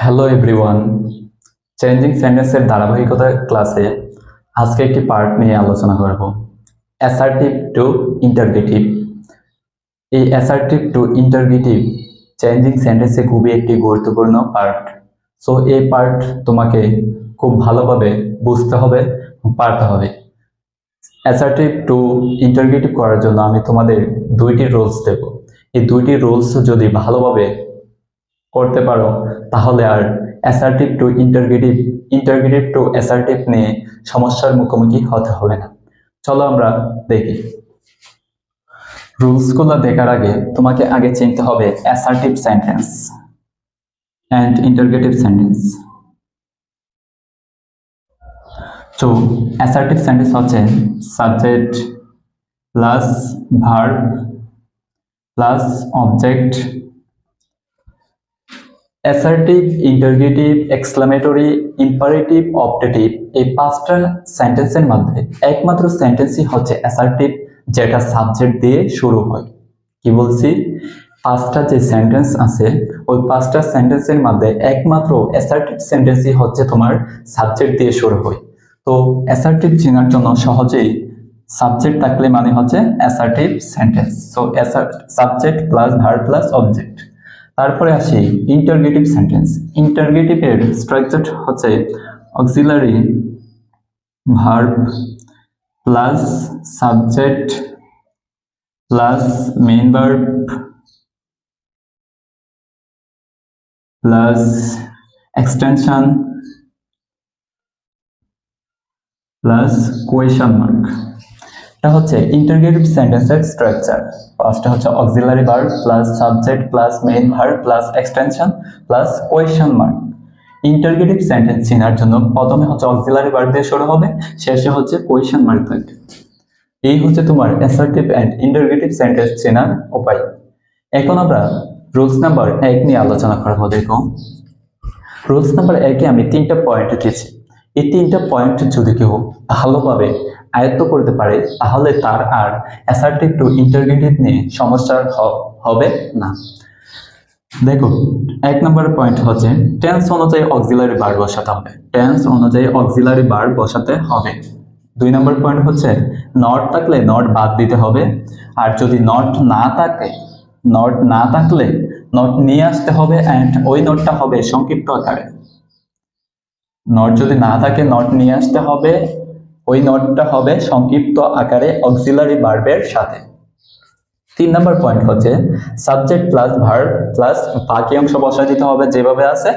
Hello everyone, changing সেন্টেন্সের ধারাবাহিকতা ক্লাসে আজকে একটি পার্ট নিয়ে আলোচনা করব, অ্যাসার্টিভ টু ইন্টারগেটিভ। এই অ্যাসার্টিভ টু ইন্টারগেটিভ চেঞ্জিং সেন্টেন্সে খুবই একটি গুরুত্বপূর্ণ পার্ট। সো এই পার্ট তোমাকে খুব ভালোভাবে বুঝতে হবে, পারতে হবে। অ্যাসার্টিভ টু ইন্টারগেটিভ করার জন্য আমি তোমাদের দুইটি রুলস দেব। এই দুইটি রুলস যদি ভালোভাবে করতে পারো তাহলে আর assertive to interrogative, interrogative to assertive নিয়ে সমস্যার মুখোমুখি হতে হবে না। চলো আমরা দেখি। রুলসগুলো দেখার আগে তোমাকে আগে চিনতে হবে assertive sentence and interrogative sentence. তো অ্যাসার্টিভ সেন্টেন্স হচ্ছে subject plus verb plus object. Assertive, interrogative, exclamatory, imperative, optative, এই পাঁচটা সেন্টেন্সের মধ্যে একমাত্র সেন্টেন্সই হচ্ছে অ্যাসার্টিভ যেটা সাবজেক্ট দিয়ে শুরু হয়। কি বলছি? পাঁচটা যে সেন্টেন্স আছে ওই পাঁচটা সেন্টেন্সের মধ্যে একমাত্র অ্যাসার্টিভ সেন্টেন্সই হচ্ছে তোমার সাবজেক্ট দিয়ে শুরু হয়। তো অ্যাসার্টিভ চেনার জন্য সহজেই সাবজেক্ট থাকলে মানে হচ্ছে assertive sentence. So subject plus verb plus object. তারপরে আসি ইন্টারগেটিভ সেন্টেন্স। ইন্টারগেটিভের স্ট্রাকচার হচ্ছে auxiliary verb plus subject plus main verb plus extension plus question mark. এটা হচ্ছে ইন্টারগেটিভ সেন্টেন্সের স্ট্রাকচার। ফার্স্টে হচ্ছে auxiliary verb plus subject plus main verb plus extension plus question mark. Interrogative sentence চেনার জন্য প্রথমে হচ্ছে অক্সিলারি ভার্ব দিয়ে শুরু হবে, শেষে হচ্ছে কোয়েশ্চন মার্ক থাকবে। এই হচ্ছে তোমার অ্যাসার্টিভ এন্ড ইন্টারগেটিভ সেন্টেন্স চেনার উপায়। এখন আমরা রুলস নাম্বার 1 নিয়ে আলোচনা করবো। দেখো, রুলস নাম্বার 1-এ আমি 3টা পয়েন্ট দিয়েছি। এই 3টা পয়েন্ট যদি কেউ ভালোভাবে আয়ত্ত করতে পারে তাহলে তার আর অ্যাসার্টিভ টু ইন্টারগেটিভ নিয়ে সমস্যা হবে না। দেখো, 1 নম্বর পয়েন্ট হচ্ছে টেন্স অনুযায়ী অক্সিলারি ভার্ব বসাতে হবে। টেন্স অনুযায়ী অক্সিলারি ভার্ব বসাতে হবে। 2 নম্বর পয়েন্ট হচ্ছে নট থাকলে নট বাদ দিতে হবে, আর যদি নট না থাকলে নট নিয়ে আসতে হবে, এন্ড ওই নোটটা হবে সংক্ষিপ্ত আকারে। নট যদি না থাকে নট নিয়ে আসতে হবে, ওই নোটটা হবে সংক্ষিপ্ত আকারে অক্সিলারি ভার্বের সাথে। 3 নম্বর পয়েন্ট হচ্ছে সাবজেক্ট প্লাস ভার্ব প্লাস বাকি অংশ বসায় দিতে হবে যেভাবে আছে